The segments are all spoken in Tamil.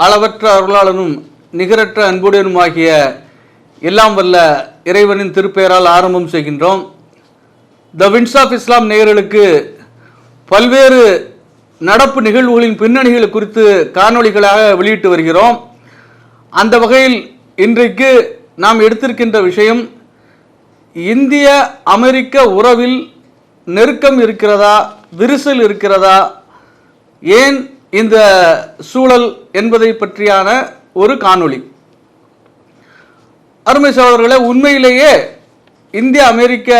அளவற்ற அருளாளனும் நிகரற்ற அன்புடனுமாகிய எல்லாம் வல்ல இறைவனின் திருப்பெயரால் ஆரம்பம் செய்கின்றோம். த விண்ட்ஸ் ஆஃப் இஸ்லாம் நேயர்களுக்கு பல்வேறு நடப்பு நிகழ்வுகளின் பின்னணிகள் குறித்து காணொளிகளாக வெளியிட்டு வருகிறோம். அந்த வகையில் இன்றைக்கு நாம் எடுத்திருக்கின்ற விஷயம், இந்திய அமெரிக்க உறவில் நெருக்கம் இருக்கிறதா, விரிசல் இருக்கிறதா, ஏன் இந்த சூழல் என்பதை பற்றியான ஒரு காணொளி. அருமை சகோதரர்களே, உண்மையிலேயே இந்திய அமெரிக்க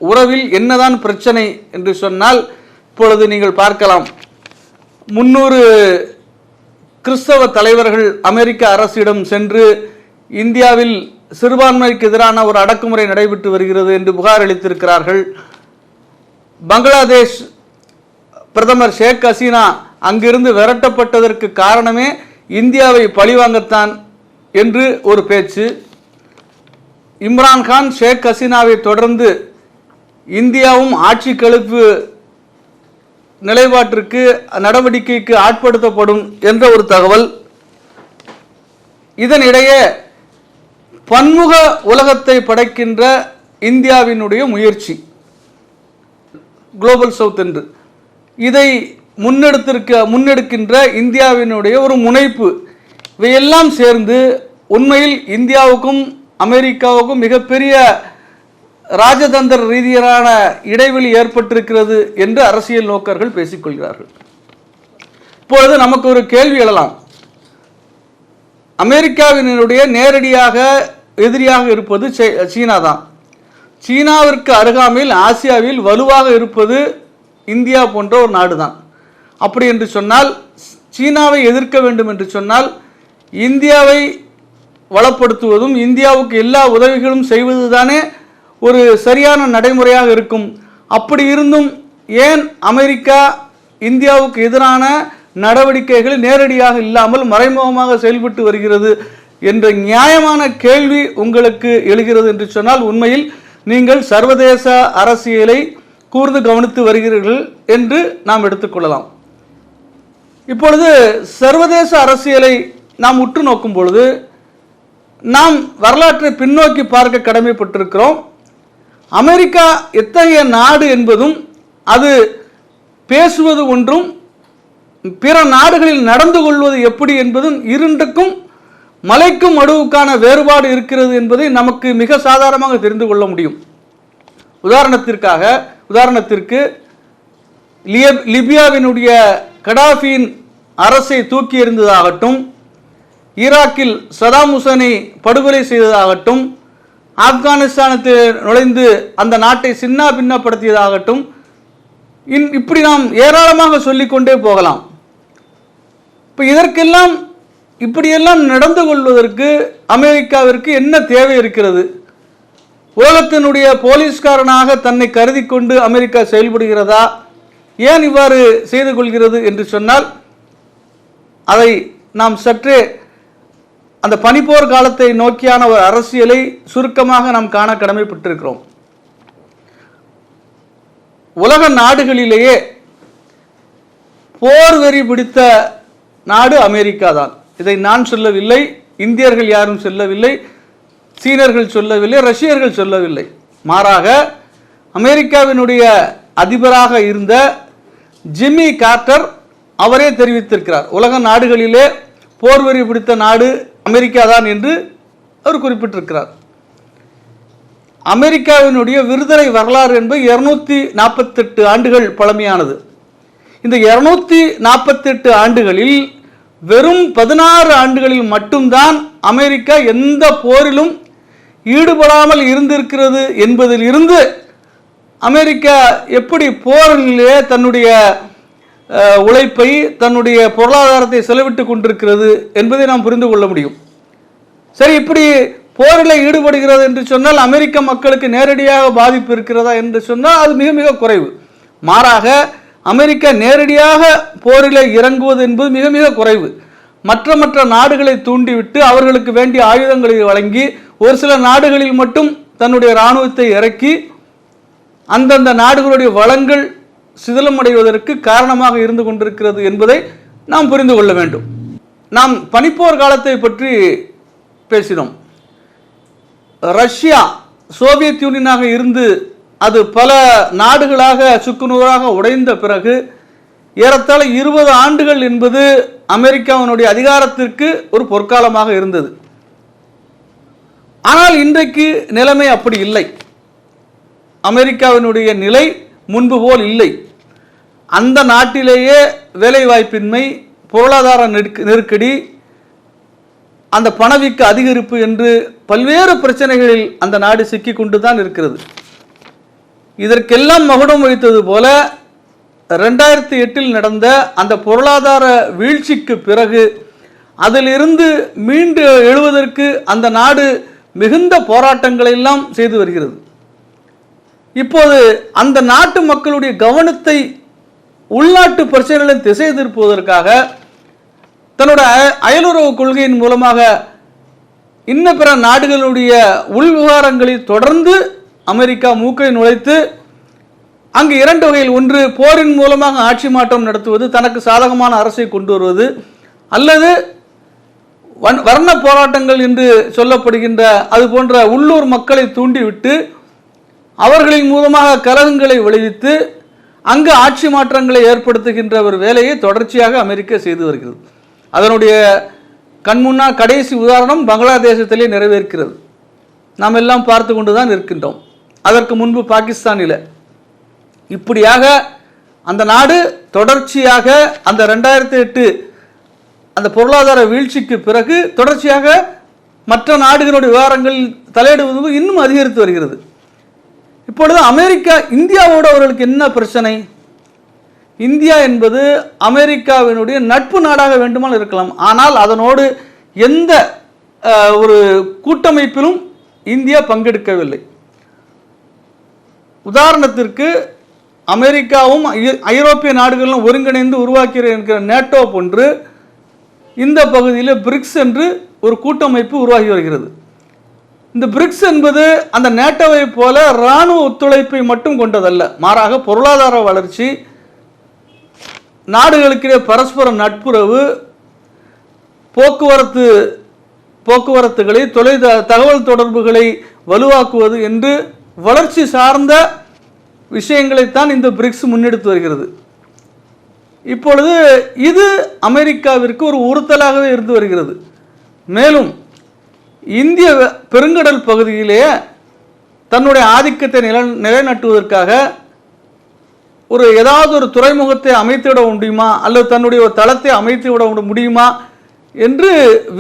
உறவில் என்னதான் பிரச்சனை என்று சொன்னால், இப்பொழுது நீங்கள் பார்க்கலாம், 300 கிறிஸ்தவ தலைவர்கள் அமெரிக்க அரசிடம் சென்று இந்தியாவில் சிறுபான்மைக்கு எதிரான ஒரு அடக்குமுறை நடைபெற்று வருகிறது என்று புகார் அளித்திருக்கிறார்கள். பங்களாதேஷ் பிரதமர் ஷேக் ஹசீனா அங்கிருந்து விரட்டப்பட்டதற்கு காரணமே இந்தியாவை பழிவாங்கத்தான் என்று ஒரு பேச்சு. இம்ரான்கான் ஷேக் ஹசீனாவை தொடர்ந்து இந்தியாவும் ஆட்சி கழிப்பு நிலைப்பாட்டிற்கு நடவடிக்கைக்கு ஆட்படுத்தப்படும் என்ற ஒரு தகவல். இதனிடையே பன்முக உலகத்தை படைக்கின்ற இந்தியாவினுடைய முயற்சி, குளோபல் சவுத் என்று, இதை முன்னெடுக்கின்ற இந்தியாவினுடைய ஒரு முனைப்பு, இவையெல்லாம் சேர்ந்து உண்மையில் இந்தியாவுக்கும் அமெரிக்காவுக்கும் மிகப்பெரிய ராஜதந்திர ரீதியிலான இடைவெளி ஏற்பட்டிருக்கிறது என்று அரசியல் நோக்கர்கள் பேசிக்கொள்கிறார்கள். இப்பொழுது நமக்கு ஒரு கேள்வி எழலாம், அமெரிக்காவினுடைய நேரடியாக எதிரியாக இருப்பது சீனா தான். சீனாவிற்கு அருகாமையில் ஆசியாவில் வலுவாக இருப்பது இந்தியா போன்ற ஒரு நாடு தான். அப்படி என்று சொன்னால், சீனாவை எதிர்க்க வேண்டும் என்று சொன்னால் இந்தியாவை வளப்படுத்துவதும் இந்தியாவுக்கு எல்லா உதவிகளும் செய்வது தானே ஒரு சரியான நடைமுறையாக இருக்கும். அப்படி இருந்தும் ஏன் அமெரிக்கா இந்தியாவுக்கு எதிரான நடவடிக்கைகள் நேரடியாக இல்லாமல் மறைமுகமாக செயல்பட்டு வருகிறது என்ற நியாயமான கேள்வி உங்களுக்கு எழுகிறது என்று சொன்னால், உண்மையில் நீங்கள் சர்வதேச அரசியலை கூர்ந்து கவனித்து வருகிறீர்கள் என்று நாம் எடுத்துக்கொள்ளலாம். இப்பொழுது சர்வதேச அரசியலை நாம் உற்று நோக்கும் பொழுது நாம் வரலாற்றை பின்னோக்கி பார்க்க கடமைப்பட்டிருக்கிறோம். அமெரிக்கா எத்தகைய நாடு என்பதும், அது பேசுவது ஒன்றும் பிற நாடுகளில் நடந்து கொள்வது எப்படி என்பதும் இரண்டுக்கும் மலைக்கும் மடுவுக்கான வேறுபாடு இருக்கிறது என்பதை நமக்கு மிக சாதாரணமாக தெரிந்து கொள்ள முடியும். உதாரணத்திற்கு லிபியாவினுடைய கடாஃபியின் அரசை தூக்கி எறிந்ததாகட்டும், ஈராக்கில் சதாம் ஹுசைனை படுகொலை செய்ததாகட்டும், ஆப்கானிஸ்தானத்தில் நுழைந்து அந்த நாட்டை சின்ன பின்னப்படுத்தியதாகட்டும், இப்படி நாம் ஏராளமாக சொல்லிக்கொண்டே போகலாம். இப்போ இதற்கெல்லாம் இப்படியெல்லாம் நடந்து கொள்வதற்கு அமெரிக்காவிற்கு என்ன தேவை இருக்கிறது? உலகத்தினுடைய போலீஸ்காரனாக தன்னை கருதி கொண்டு அமெரிக்கா செயல்படுகிறதா? ஏன் இவ்வாறு செய்து கொள்கிறது என்று சொன்னால், அதை நாம் சற்றே அந்த பனிப்போர் காலத்தை நோக்கியான ஒரு அரசியலை சுருக்கமாக நாம் காண கடமைப்பட்டிருக்கிறோம். உலக நாடுகளிலேயே போர் வெறி பிடித்த நாடு அமெரிக்கா தான். இதை நான் சொல்லவில்லை, இந்தியர்கள் யாரும் சொல்லவில்லை, சீனர்கள் சொல்லவில்லை, ரஷ்யர்கள் சொல்லவில்லை. மாறாக அமெரிக்காவினுடைய அதிபராக இருந்த ஜிம்மி கார்ட்டர் அவரே தெரிவித்திருக்கிறார், உலக நாடுகளிலே போர்வெறி பிடித்த நாடு அமெரிக்கா தான் என்று அவர் குறிப்பிட்டிருக்கிறார். அமெரிக்காவினுடைய விடுதலை வரலாறு என்பது 248 ஆண்டுகள் பழமையானது. இந்த 248 ஆண்டுகளில் வெறும் 16 ஆண்டுகளில் மட்டும்தான் அமெரிக்கா எந்த போரிலும் ஈடுபடாமல் இருந்திருக்கிறது என்பதில் இருந்து அமெரிக்கா எப்படி போரிலே தன்னுடைய உழைப்பை, தன்னுடைய பொருளாதாரத்தை செலவிட்டு கொண்டிருக்கிறது என்பதை நாம் புரிந்து கொள்ள முடியும். சரி, இப்படி போரில் ஈடுபடுகிறது என்று சொன்னால் அமெரிக்க மக்களுக்கு நேரடியாக பாதிப்பு இருக்கிறதா என்று சொன்னால் அது மிக மிக குறைவு. மாறாக அமெரிக்கா நேரடியாக போரில் இறங்குவது என்பது மிக மிக குறைவு. மற்ற நாடுகளை தூண்டிவிட்டு அவர்களுக்கு வேண்டிய ஆயுதங்களை வழங்கி ஒரு சில நாடுகளில் மட்டும் தன்னுடைய இராணுவத்தை இறக்கி அந்தந்த நாடுகளுடைய வளங்கள் சிதிலமடைவதற்கு காரணமாக இருந்து கொண்டிருக்கிறது என்பதை நாம் புரிந்து கொள்ள வேண்டும். நாம் பனிப்போர் காலத்தை பற்றி பேசினோம். ரஷ்யா சோவியத் யூனியனாக இருந்து அது பல நாடுகளாக சுக்குநூறாக உடைந்த பிறகு ஏறத்தாழ 20 ஆண்டுகள் என்பது அமெரிக்காவினுடைய அதிகாரத்திற்கு ஒரு பொற்காலமாக இருந்தது. ஆனால் இன்றைக்கு நிலைமை அப்படி இல்லை. அமெரிக்காவினுடைய நிலை முன்பு போல் இல்லை. அந்த நாட்டிலேயே வேலைவாய்ப்பின்மை, பொருளாதார நெருக்கடி, அந்த பணவீக்க அதிகரிப்பு என்று பல்வேறு பிரச்சனைகளில் அந்த நாடு சிக்கிக் கொண்டு தான் இருக்கிறது. இதற்கெல்லாம் மகுடம் வைத்தது போல 2008 நடந்த அந்த பொருளாதார வீழ்ச்சிக்கு பிறகு அதிலிருந்து மீண்டு எழுவதற்கு அந்த நாடு மிகுந்த போராட்டங்களை எல்லாம் செய்து வருகிறது. இப்போது அந்த நாட்டு மக்களுடைய கவனத்தை உள்நாட்டு பிரச்சனைகளை திசை திருப்புவதற்காக தன்னோட அயலுறவு கொள்கையின் மூலமாக இன்ன பிற நாடுகளுடைய உள் விவகாரங்களில் தொடர்ந்து அமெரிக்கா மூக்கை நுழைத்து அங்கு 2 வகையில், ஒன்று போரின் மூலமாக ஆட்சி மாற்றம் நடத்துவது, தனக்கு சாதகமான அரசை கொண்டு வருவது, அல்லது வர்ண போராட்டங்கள் என்று சொல்லப்படுகின்ற அது போன்ற உள்ளூர் மக்களை தூண்டிவிட்டு அவர்களின் மூலமாக கலகங்களை விளைவித்து அங்கு ஆட்சி மாற்றங்களை ஏற்படுத்துகின்ற ஒரு வேலையை தொடர்ச்சியாக அமெரிக்கா செய்து வருகிறது. அதனுடைய கண்முன்னால் கடைசி உதாரணம் பங்களாதேசத்திலே நிறைவேறுகிறது. நாம் எல்லாம் பார்த்து கொண்டு தான் இருக்கின்றோம். அதற்கு முன்பு பாகிஸ்தானில் இப்படியாக அந்த நாடு தொடர்ச்சியாக அந்த 2008 அந்த பொருளாதார வீழ்ச்சிக்கு பிறகு தொடர்ச்சியாக மற்ற நாடுகளுடைய விவகாரங்களில் தலையிடுவது இன்னும் அதிகரித்து வருகிறது. இப்பொழுது அமெரிக்கா இந்தியாவோடு அவர்களுக்கு என்ன பிரச்சனை? இந்தியா என்பது அமெரிக்காவினுடைய நட்பு நாடாக வேண்டுமானால் இருக்கலாம். ஆனால் அதனோடு எந்த ஒரு கூட்டமைப்பிலும் இந்தியா பங்கெடுக்கவில்லை. உதாரணத்திற்கு அமெரிக்காவும் ஐரோப்பிய நாடுகளும் ஒருங்கிணைந்து உருவாக்கிற நேட்டோ போன்று இந்த பகுதியில் பிரிக்ஸ் என்று ஒரு கூட்டமைப்பு உருவாகி வருகிறது. இந்த பிரிக்ஸ் என்பது அந்த நேட்டோவை போல இராணுவ ஒத்துழைப்பை மட்டும் கொண்டதல்ல, மாறாக பொருளாதார வளர்ச்சி, நாடுகளுக்கிடையே பரஸ்பர நட்புறவு, போக்குவரத்துகளை, தகவல் தொடர்புகளை வலுவாக்குவது என்று வளர்ச்சி சார்ந்த விஷயங்களைத்தான் இந்த பிரிக்ஸ் முன்னெடுத்து வருகிறது. இப்பொழுது இது அமெரிக்காவிற்கு ஒரு உறுத்தலாகவே இருந்து வருகிறது. மேலும் இந்திய பெருங்கடல் பகுதியிலே தன்னுடைய ஆதிக்கத்தை நிலைநாட்டுவதற்காக ஏதாவது ஒரு துறைமுகத்தை அமைத்துவிட முடியுமா, அல்லது தன்னுடைய ஒரு தளத்தை அமைத்து விட முடியுமா என்று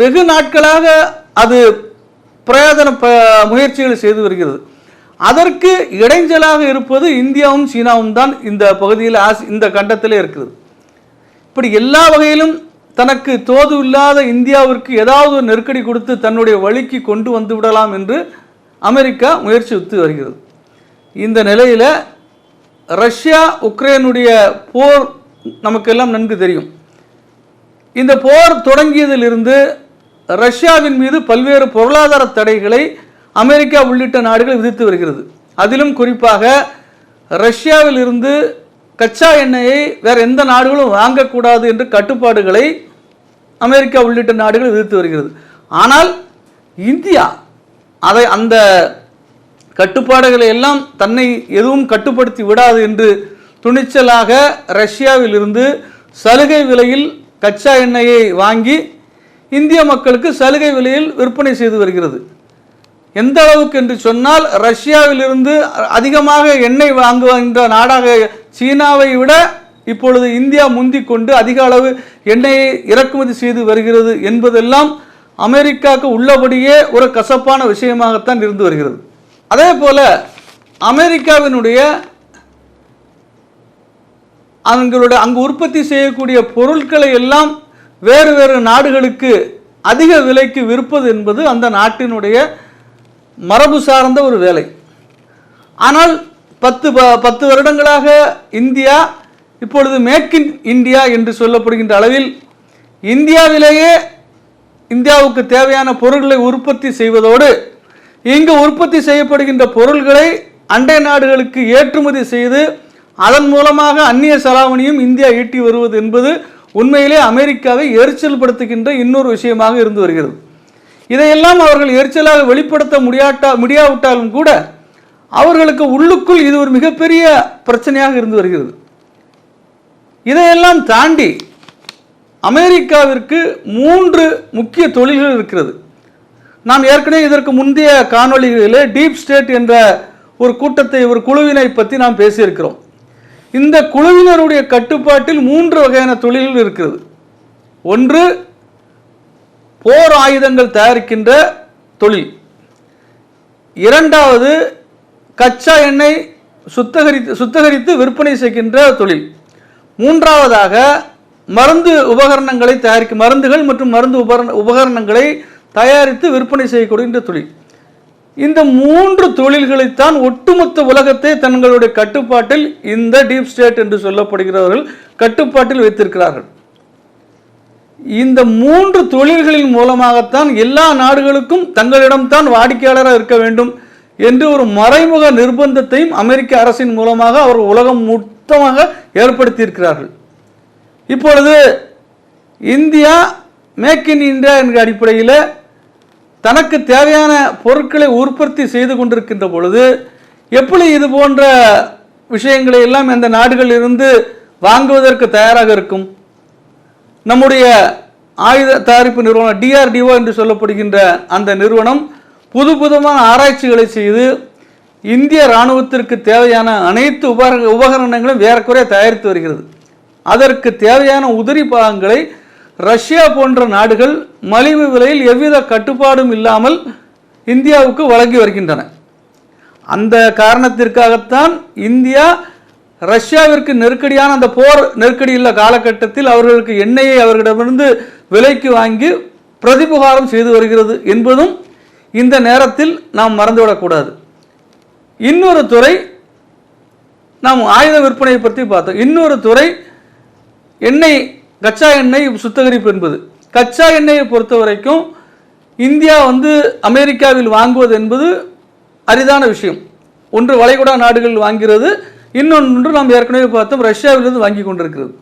வெகு நாட்களாக அது பிரயோஜன முயற்சிகள் செய்து வருகிறது. அதற்கு இடைஞ்சலாக இருப்பது இந்தியாவும் சீனாவும் தான் இந்த பகுதியில், இந்த கண்டத்தில் இருக்கிறது. இப்படி எல்லா வகையிலும் தனக்கு தோது இல்லாத இந்தியாவிற்கு ஏதாவது ஒரு நெருக்கடி கொடுத்து தன்னுடைய வழிக்கு கொண்டு வந்து விடலாம் என்று அமெரிக்கா முயற்சித்து வருகிறது. இந்த நிலையில் ரஷ்யா உக்ரைனுடைய போர் நமக்கெல்லாம் நன்கு தெரியும். இந்த போர் தொடங்கியதிலிருந்து ரஷ்யாவின் மீது பல்வேறு பொருளாதார தடைகளை அமெரிக்கா உள்ளிட்ட நாடுகள் விதித்து வருகிறது. அதிலும் குறிப்பாக ரஷ்யாவில் இருந்து கச்சா எண்ணெயை வேறு எந்த நாடுகளும் வாங்கக்கூடாது என்று கட்டுப்பாடுகளை அமெரிக்கா உள்ளிட்ட நாடுகள் விதித்து வருகிறது. ஆனால் இந்தியா அந்த கட்டுப்பாடுகளை எல்லாம் தன்னை எதுவும் கட்டுப்படுத்தி விடாது என்று துணிச்சலாக ரஷ்யாவில் இருந்து சலுகை விலையில் கச்சா எண்ணெயை வாங்கி இந்திய மக்களுக்கு சலுகை விலையில் விற்பனை செய்து வருகிறது. எந்த அளவுக்கு என்று சொன்னால் ரஷ்யாவிலிருந்து அதிகமாக எண்ணெய் வாங்குகின்ற நாடாக சீனாவை விட இப்பொழுது இந்தியா முந்திக் கொண்டு அதிக அளவு எண்ணெயை இறக்குமதி செய்து வருகிறது என்பதெல்லாம் அமெரிக்காவுக்கு உள்ளபடியே ஒரு கசப்பான விஷயமாகத்தான் இருந்து வருகிறது. அதே போல அமெரிக்காவினுடைய அங்கு உற்பத்தி செய்யக்கூடிய பொருட்களை எல்லாம் வேறு வேறு நாடுகளுக்கு அதிக விலைக்கு விற்பது என்பது அந்த நாட்டினுடைய மரபு சார்ந்த ஒரு வேலை. ஆனால் 10 வருடங்களாக இந்தியா இப்பொழுது மேக் இன் இந்தியா என்று சொல்லப்படுகின்ற அளவில் இந்தியாவிலேயே இந்தியாவுக்கு தேவையான பொருட்களை உற்பத்தி செய்வதோடு இங்கு உற்பத்தி செய்யப்படுகின்ற பொருட்களை அண்டை நாடுகளுக்கு ஏற்றுமதி செய்து அதன் மூலமாக அந்நிய செலாவணியும் இந்தியா ஈட்டி வருவது என்பது உண்மையிலே அமெரிக்காவை எரிச்சல் படுத்துகின்ற இன்னொரு விஷயமாக இருந்து வருகிறது. இதையெல்லாம் அவர்கள் எரிச்சலாக வெளிப்படுத்த முடியாவிட்டாலும் கூட அவர்களுக்கு உள்ளுக்குள் இது ஒரு மிகப்பெரிய பிரச்சனையாக இருந்து வருகிறது. இதையெல்லாம் தாண்டி அமெரிக்காவிற்கு 3 முக்கிய தொழில்கள் இருக்கிறது. நாம் ஏற்கனவே இதற்கு முந்தைய காணொளிகளிலே டீப் ஸ்டேட் என்ற ஒரு கூட்டத்தை, ஒரு குழுவினை பற்றி நாம் பேசியிருக்கிறோம். இந்த குழுவினருடைய கட்டுப்பாட்டில் 3 வகையான தொழில்கள் இருக்கிறது. ஒன்று, போர் ஆயுதங்கள் தயாரிக்கின்ற தொழில். இரண்டாவது, கச்சா எண்ணெய் சுத்தகரித்து விற்பனை செய்கின்ற தொழில். மூன்றாவதாக, மருந்து உபகரணங்களை தயாரிக்கும் மருந்துகள் மற்றும் மருந்து உபகரணங்களை தயாரித்து விற்பனை செய்யக்கூடிய தொழில். இந்த 3 தொழில்களைத்தான் ஒட்டுமொத்த உலகத்தை தங்களுடைய கட்டுப்பாட்டில் இந்த டீப் ஸ்டேட் என்று சொல்லப்படுகிறவர்கள் கட்டுப்பாட்டில் வைத்திருக்கிறார்கள். இந்த 3 தொழில்களின் மூலமாகத்தான் எல்லா நாடுகளுக்கும் தங்களிடம்தான் வாடிக்கையாளராக இருக்க வேண்டும் என்று ஒரு மறைமுக நிர்பந்தத்தையும் அமெரிக்க அரசின் மூலமாக அவர்கள் உலகம் மொத்தமாக ஏற்படுத்தியிருக்கிறார்கள். இப்பொழுது இந்தியா மேக் இன் இந்தியா என்கிற அடிப்படையில் தனக்கு தேவையான பொருட்களை உற்பத்தி செய்து கொண்டிருக்கின்ற பொழுது எப்படி இது போன்ற விஷயங்களை எல்லாம் இந்த நாடுகளில் இருந்து வாங்குவதற்கு தயாராக இருக்கும்? நம்முடைய ஆயுத தயாரிப்பு நிறுவனம் DRDO என்று சொல்லப்படுகின்ற அந்த நிறுவனம் புதுமான ஆராய்ச்சிகளை செய்து இந்திய இராணுவத்திற்கு தேவையான அனைத்து உபகரணங்களும் ஏறக்குறைய தயாரித்து வருகிறது. அதற்கு தேவையான உதிரி பாகங்களை ரஷ்யா போன்ற நாடுகள் மலிவு விலையில் எவ்வித கட்டுப்பாடும் இல்லாமல் இந்தியாவுக்கு வழங்கி வருகின்றன. அந்த காரணத்திற்காகத்தான் இந்தியா ரஷ்யாவிற்கு நெருக்கடியான அந்த போர் நெருக்கடியுள்ள காலகட்டத்தில் அவர்களுக்கு எண்ணெயை அவர்களிடமிருந்து விலைக்கு வாங்கி பிரதிபகாரம் செய்து வருகிறது என்பதும் இந்த நேரத்தில் நாம் மறந்துவிடக்கூடாது. இன்னொரு துறை, நாம் ஆயுத விற்பனையை பற்றி பார்த்தோம். இன்னொரு துறை எண்ணெய், கச்சா எண்ணெய் சுத்திகரிப்பு என்பது. கச்சா எண்ணெயை பொறுத்த வரைக்கும் இந்தியா அமெரிக்காவில் வாங்குவது என்பது அரிதான விஷயம். ஒன்று வளைகுடா நாடுகள் வாங்கிறது, இன்னொன்று நாம் ஏற்கனவே பார்த்தோம் ரஷ்யாவிலிருந்து வாங்கி கொண்டிருக்கிறது.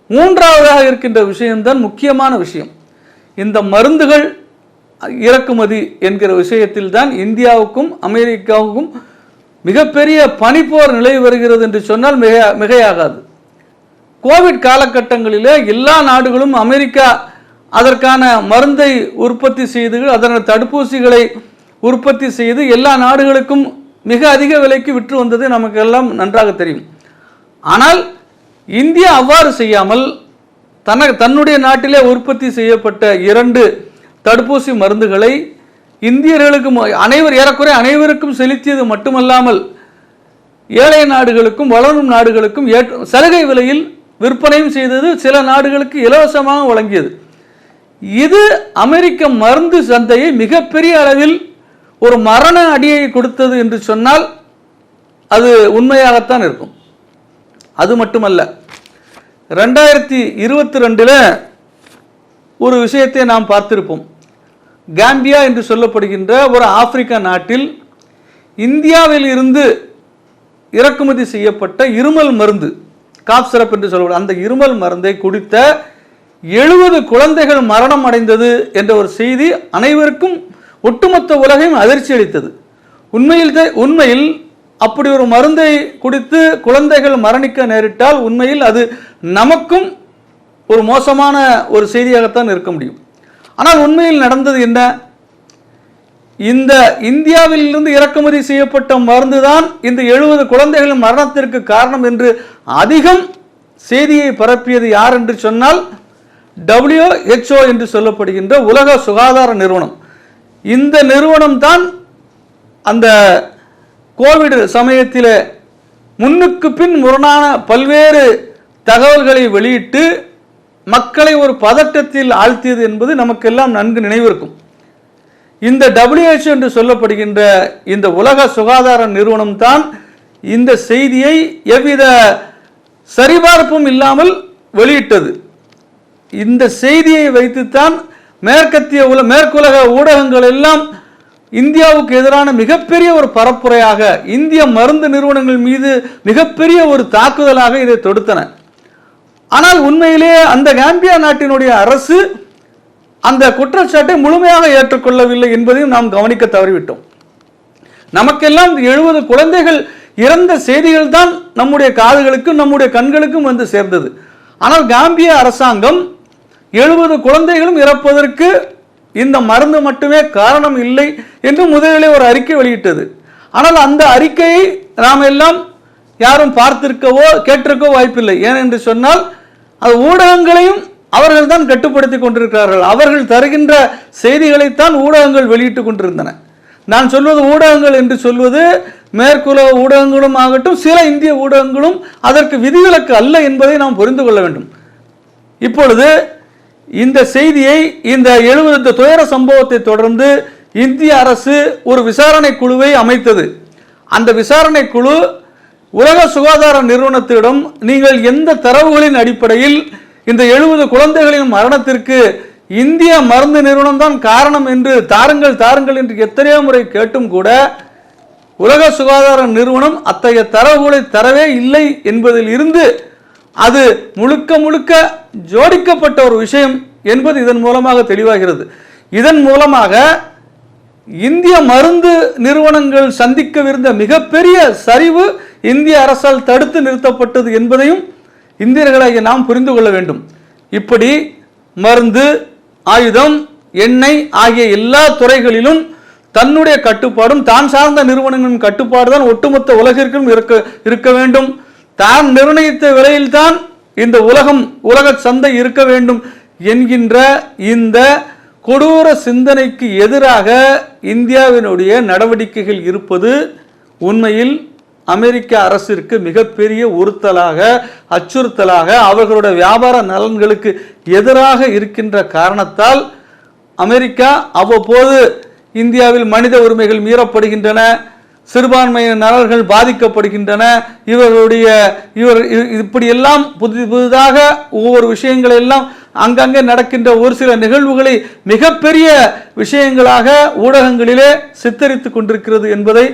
மூன்றாவதாக இருக்கின்ற விஷயம்தான் முக்கியமான விஷயம். இந்த மருந்துகள் இறக்குமதி என்கிற விஷயத்தில் தான் இந்தியாவுக்கும் அமெரிக்காவுக்கும் மிகப்பெரிய பனிப்போர் நிலை வருகிறது என்று சொன்னால் மிகையாகாது. கோவிட் காலகட்டங்களிலே எல்லா நாடுகளும் அமெரிக்கா அதற்கான மருந்தை உற்பத்தி செய்து அதன் தடுப்பூசிகளை உற்பத்தி செய்து எல்லா நாடுகளுக்கும் மிக அதிக விலைக்கு விற்று வந்தது நமக்கு எல்லாம் நன்றாக தெரியும். ஆனால் இந்தியா அவ்வாறு செய்யாமல் தன்னுடைய நாட்டிலே உற்பத்தி செய்யப்பட்ட 2 தடுப்பூசி மருந்துகளை இந்தியர்களுக்கு ஏறக்குறைய அனைவருக்கும் செலுத்தியது மட்டுமல்லாமல் ஏழை நாடுகளுக்கும் வளரும் நாடுகளுக்கும் சலுகை விலையில் விற்பனையும் செய்தது, சில நாடுகளுக்கு இலவசமாக வழங்கியது. இது அமெரிக்க மருந்து சந்தையை மிகப்பெரிய அளவில் ஒரு மரண அடியை கொடுத்தது என்று சொன்னால் அது உண்மையாகத்தான் இருக்கும். அது மட்டுமல்ல, 2022 ஒரு விஷயத்தை நாம் பார்த்திருப்போம். காம்பியா என்று சொல்லப்படுகின்ற ஒரு ஆப்பிரிக்க நாட்டில் இந்தியாவில் இருந்து இறக்குமதி செய்யப்பட்ட இருமல் மருந்து, காப் சிரப் என்று சொல்லப்படும் அந்த இருமல் மருந்தை குடித்த 70 குழந்தைகள் மரணம் அடைந்தது என்ற ஒரு செய்தி அனைவருக்கும் ஒட்டுமொத்த உலகையும் அதிர்ச்சி அளித்தது. உண்மையில் அப்படி ஒரு மருந்தை குடித்து குழந்தைகள் மரணிக்க நேரிட்டால் உண்மையில் அது நமக்கும் ஒரு மோசமான ஒரு செய்தியாகத்தான் இருக்க முடியும். ஆனால் உண்மையில் நடந்தது என்ன? இந்த இந்தியாவில் இருந்து இறக்குமதி செய்யப்பட்ட மருந்து தான் இந்த 70 குழந்தைகளின் மரணத்திற்கு காரணம் என்று அதிகம் செய்தியை பரப்பியது யார் என்று சொன்னால் WHO என்று சொல்லப்படுகின்ற உலக சுகாதார நிறுவனம். இந்த நிறுவனம் தான் அந்த கோவிட் சமயத்தில் முன்னுக்கு பின் முரணான பல்வேறு தகவல்களை வெளியிட்டு மக்களை ஒரு பதட்டத்தில் ஆழ்த்தியது என்பது நமக்கெல்லாம் நன்கு நினைவிருக்கும். இந்த WHO என்று சொல்லப்படுகின்ற இந்த உலக சுகாதார நிறுவனம் தான் இந்த செய்தியை எவ்வித சரிபார்ப்பும் இல்லாமல் வெளியிட்டது. இந்த செய்தியை வைத்துத்தான் மேற்குலக ஊடகங்கள் எல்லாம் இந்தியாவுக்கு எதிரான மிகப்பெரிய ஒரு பரப்புரையாக, இந்திய மருந்து நிறுவனங்கள் மீது மிகப்பெரிய ஒரு தாக்குதலாக இதை தொடுத்தன. ஆனால் உண்மையிலே அந்த காம்பியா நாட்டினுடைய அரசு அந்த குற்றச்சாட்டை முழுமையாக ஏற்றுக்கொள்ளவில்லை என்பதையும் நாம் கவனிக்க தவறிவிட்டோம். நமக்கெல்லாம் 70 குழந்தைகள் இறந்த செய்திகள் தான் நம்முடைய காதுகளுக்கும் நம்முடைய கண்களுக்கும் வந்து சேர்ந்தது. ஆனால் காம்பியா அரசாங்கம் 70 குழந்தைகளும் இறப்பதற்கு இந்த மருந்து மட்டுமே காரணம் இல்லை என்று முதலிலே ஒரு அறிக்கை வெளியிட்டது. ஆனால் அந்த அறிக்கையை நாம் எல்லாம் யாரும் பார்த்திருக்கவோ கேட்டிருக்கவோ வாய்ப்பில்லை. ஏனென்று சொன்னால் அது ஊடகங்களையும் அவர்கள் தான் கட்டுப்படுத்தி கொண்டிருக்கிறார்கள். அவர்கள் தருகின்ற செய்திகளைத்தான் ஊடகங்கள் வெளியிட்டுக் கொண்டிருந்தன. நான் சொல்வது ஊடகங்கள் என்று சொல்வது மேற்குலக ஊடகங்களும் ஆகட்டும், சில இந்திய ஊடகங்களும் அதற்கு விதிவிலக்கு அல்ல என்பதை நாம் புரிந்து கொள்ள வேண்டும். இப்பொழுது இந்த செய்தியை, இந்த 70 துயர சம்பவத்தை தொடர்ந்து இந்திய அரசு ஒரு விசாரணை குழுவை அமைத்தது. அந்த விசாரணை குழு உலக சுகாதார நிறுவனத்திடம் நீங்கள் எந்த தரவுகளின் அடிப்படையில் இந்த 70 குழந்தைகளின் மரணத்திற்கு இந்திய மருந்து நிறுவனம் தான் காரணம் என்று தாருங்கள் என்று எத்தனையோ முறை கேட்டும் கூட உலக சுகாதார நிறுவனம் அத்தகைய தரவுகளை தரவே இல்லை என்பதில் இருந்து அது முழுக்க ஜோடிக்கப்பட்ட ஒரு விஷயம் என்பது இதன் மூலமாக தெளிவாகிறது. இதன் மூலமாக இந்திய மருந்து நிறுவனங்கள் சந்திக்கவிருந்த மிகப்பெரிய சரிவு இந்திய அரசால் தடுத்து நிறுத்தப்பட்டது என்பதையும் இந்தியர்களாகிய நாம் புரிந்து கொள்ள வேண்டும். இப்படி மருந்து, ஆயுதம், எண்ணெய் ஆகிய எல்லா துறைகளிலும் தன்னுடைய கட்டுப்பாடும் தான் சார்ந்த நிறுவனங்களின் கட்டுப்பாடு தான் ஒட்டுமொத்த உலகிற்கும் இருக்க வேண்டும். தான் நிர்ணயித்த விலையில்தான் இந்த உலக சந்தை இருக்க வேண்டும் என்கின்ற இந்த கொடூர சிந்தனைக்கு எதிராக இந்தியாவினுடைய நடவடிக்கைகள் இருப்பது உண்மையில் அமெரிக்க அரசிற்கு மிகப்பெரிய உறுத்தலாக, அச்சுறுத்தலாக, அவர்களுடைய வியாபார நலன்களுக்கு எதிராக இருக்கின்ற காரணத்தால் அமெரிக்கா அவ்வப்போது இந்தியாவில் மனித உரிமைகள் மீறப்படுகின்றன, சிறுபான்மையின நலன்கள் பாதிக்கப்படுகின்றன, இப்படியெல்லாம் புதிதாக ஒவ்வொரு விஷயங்கள் எல்லாம் அங்கங்கே நடக்கின்ற ஒரு சில நிகழ்வுகளை மிகப்பெரிய விஷயங்களாக ஊடகங்களிலே சித்தரித்து கொண்டிருக்கிறது என்பதை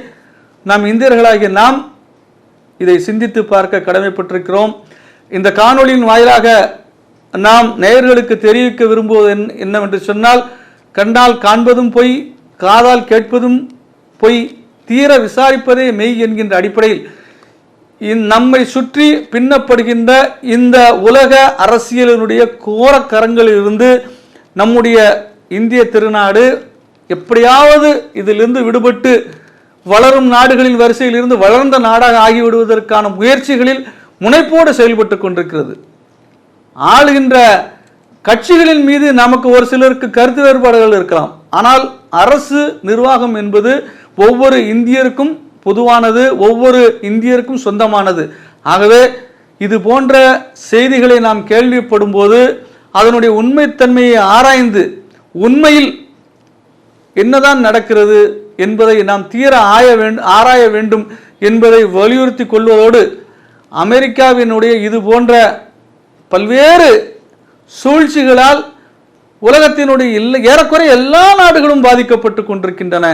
நாம் இந்தியர்களாகிய நாம் இதை சிந்தித்து பார்க்க கடமைப்பட்டிருக்கிறோம். இந்த காணொளியின் வாயிலாக நாம் நேயர்களுக்கு தெரிவிக்க விரும்புவது என்னவென்று சொன்னால், கண்ணால் காண்பதும் பொய், காதால் கேட்பதும் பொய், தீர விசாரிப்பதே மெய் என்கின்ற அடிப்படையில் நம்மை சுற்றி பின்னப்படுகின்ற இந்த உலக அரசியலினுடைய கோரக்கரங்களிலிருந்து நம்முடைய இந்திய திருநாடு எப்படியாவது இதிலிருந்து விடுபட்டு வளரும் நாடுகளின் வரிசையில் இருந்து வளர்ந்த நாடாக ஆகிவிடுவதற்கான முயற்சிகளில் முனைப்போடு செயல்பட்டு கொண்டிருக்கிறது. ஆளுகின்ற கட்சிகளின் மீது நமக்கு ஒரு சிலருக்கு கருத்து வேறுபாடுகள் இருக்கலாம். ஆனால் அரசு நிர்வாகம் என்பது ஒவ்வொரு இந்தியருக்கும் பொதுவானது, ஒவ்வொரு இந்தியருக்கும் சொந்தமானது. ஆகவே இது போன்ற செய்திகளை நாம் கேள்விப்படும் போது அதனுடைய உண்மைத்தன்மையை ஆராய்ந்து உண்மையில் என்னதான் நடக்கிறது என்பதை நாம் தீர ஆராய வேண்டும் என்பதை வலியுறுத்தி கொள்வதோடு, அமெரிக்காவினுடைய இது போன்ற பல்வேறு சூழ்ச்சிகளால் உலகத்தினுடைய ஏறக்குறைய எல்லா நாடுகளும் பாதிக்கப்பட்டு கொண்டிருக்கின்றன.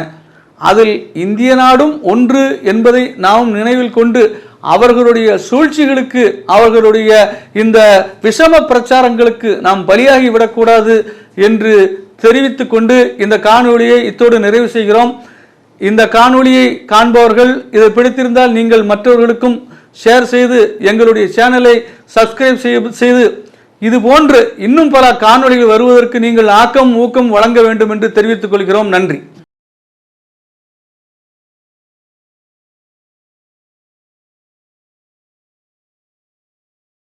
அதில் இந்திய நாடும் ஒன்று என்பதை நாம் நினைவில் கொண்டு அவர்களுடைய சூழ்ச்சிகளுக்கு, அவர்களுடைய இந்த விஷம பிரச்சாரங்களுக்கு நாம் பலியாகி விடக்கூடாது என்று தெரிவித்துக் கொண்டு இந்த காணொளியை இத்தோடு நிறைவு செய்கிறோம். இந்த காணொளியை காண்பவர்கள் இதை பிடித்திருந்தால் நீங்கள் மற்றவர்களுக்கும் ஷேர் செய்து எங்களுடைய சேனலை சப்ஸ்கிரைப் செய்து இது போன்று இன்னும் பல காணொளிகள் வருவதற்கு நீங்கள் ஊக்கம் வழங்க வேண்டும் என்று தெரிவித்துக் கொள்கிறோம். நன்றி.